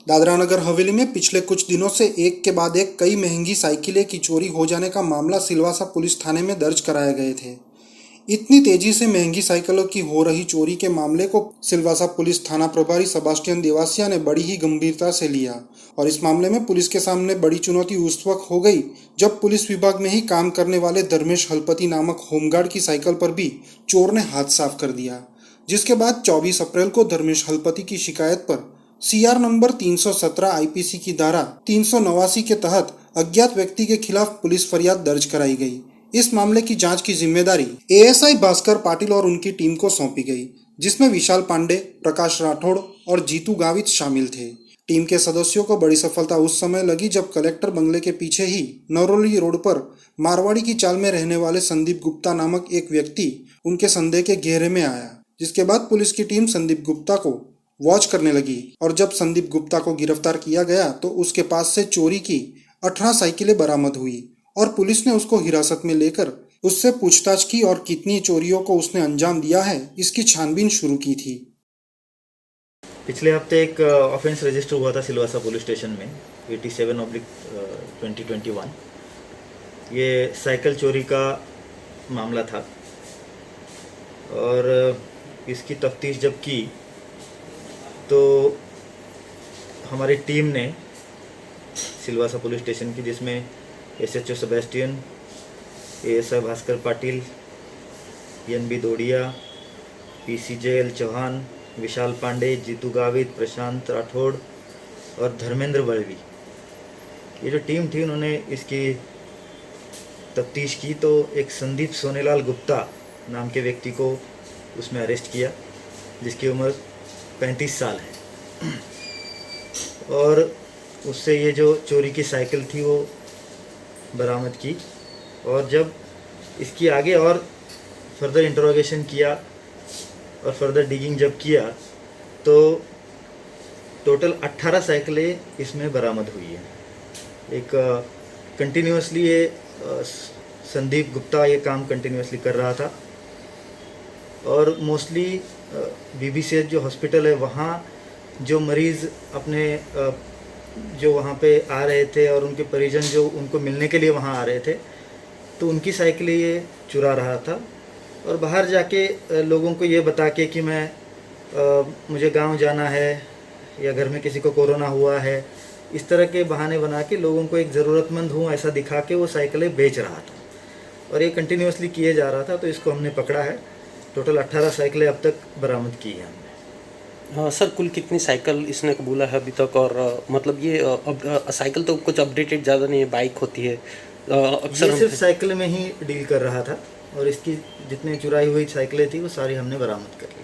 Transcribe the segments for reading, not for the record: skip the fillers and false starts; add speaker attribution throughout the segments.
Speaker 1: दादरा नगर हवेली में पिछले कुछ दिनों से एक के बाद एक कई महंगी साइकिलें की चोरी हो जाने का मामला सिलवासा पुलिस थाने में दर्ज कराए गए थे। इतनी तेजी से महंगी साइकिलों की हो रही चोरी के मामले को सिलवासा पुलिस थाना प्रभारी सेबास्टियन देवासिया ने बड़ी ही गंभीरता से लिया और इस मामले में पुलिस के सामने बड़ी चुनौती उस वक्त हो गई जब पुलिस विभाग में ही काम करने वाले धर्मेश हलपति नामक होमगार्ड की साइकिल पर भी चोर ने हाथ साफ कर दिया, जिसके बाद 24 अप्रैल को धर्मेश हलपति की शिकायत पर सीआर नंबर 317 आईपीसी की धारा 389 के तहत अज्ञात व्यक्ति के खिलाफ पुलिस फरियाद दर्ज कराई गई। इस मामले की जांच की जिम्मेदारी एएसआई भास्कर पाटिल और उनकी टीम को सौंपी गई, जिसमें विशाल पांडे, प्रकाश राठौड़ और जीतू गावित शामिल थे। टीम के सदस्यों को बड़ी सफलता उस समय लगी जब कलेक्टर बंगले के पीछे ही नरोली रोड पर मारवाड़ी की चाल में रहने वाले संदीप गुप्ता नामक एक व्यक्ति उनके संदेह के घेरे में आया, जिसके बाद पुलिस की टीम संदीप गुप्ता को वॉच करने लगी और जब संदीप गुप्ता को गिरफ्तार किया गया तो उसके पास से चोरी की 18 साइकिलें बरामद हुई और पुलिस ने उसको हिरासत में लेकर उससे पूछताछ की और कितनी चोरियों को उसने अंजाम दिया है इसकी छानबीन शुरू की थी।
Speaker 2: पिछले हफ्ते एक ऑफेंस रजिस्टर हुआ था सिलवासा पुलिस स्टेशन में 87/2021। ये साइकिल चोरी का मामला था और इसकी तफ्तीश जब की तो हमारी टीम ने सिलवासा पुलिस स्टेशन की, जिसमें SHO Sebastian, ASI Bhaskar Patil, NB Dodiya, PC JL Chauhan, Vishal Pandey, Jitu Gavit, Prashant Rathod और धर्मेंद्र बल्वी, ये जो टीम थी उन्होंने इसकी तफ्तीश की तो एक संदीप सोनेलाल गुप्ता नाम के व्यक्ति को उसमें अरेस्ट किया, जिसकी उम्र 35 साल है और उससे ये जो चोरी की साइकिल थी वो बरामद की। और जब इसकी आगे और फर्दर इंटरोगेशन किया और फर्दर डिगिंग जब किया तो टोटल 18 साइकिलें इसमें बरामद हुई है। एक कंटिन्यूसली ये संदीप गुप्ता ये काम कंटिन्यूसली कर रहा था और मोस्टली बीबीसीएच जो हॉस्पिटल है वहाँ जो मरीज़ अपने जो वहाँ पे आ रहे थे और उनके परिजन जो उनको मिलने के लिए वहाँ आ रहे थे तो उनकी साइकिलें ये चुरा रहा था और बाहर जाके लोगों को ये बता के कि मुझे गांव जाना है या घर में किसी को कोरोना हुआ है, इस तरह के बहाने बना के लोगों को एक ज़रूरतमंद हूँ ऐसा दिखा के वो साइकिलें बेच रहा था और ये कंटिन्यूसली किए जा रहा था। तो इसको हमने पकड़ा है। टोटल 18 साइकिलें अब तक बरामद की है हमने।
Speaker 3: सर कुल कितनी साइकिल इसने कबूला है अभी तक? और मतलब ये साइकिल तो कुछ अपडेटेड ज़्यादा नहीं है, बाइक होती है अक्सर।
Speaker 2: ये सिर्फ साइकिल में ही डील कर रहा था और इसकी जितनी चुराई हुई साइकिलें थी वो सारी हमने बरामद कर ली।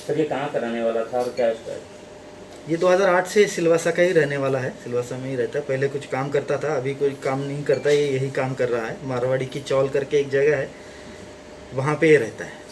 Speaker 4: सर ये कहाँ का रहने वाला था और क्या इसका?
Speaker 2: ये 2008 से सिलवासा का ही रहने वाला है, सिलवासा में ही रहता है। पहले कुछ काम करता था, अभी कोई काम नहीं करता, ये यही काम कर रहा है। मारवाड़ी की चौल करके एक जगह है, वहाँ पे ये रहता है।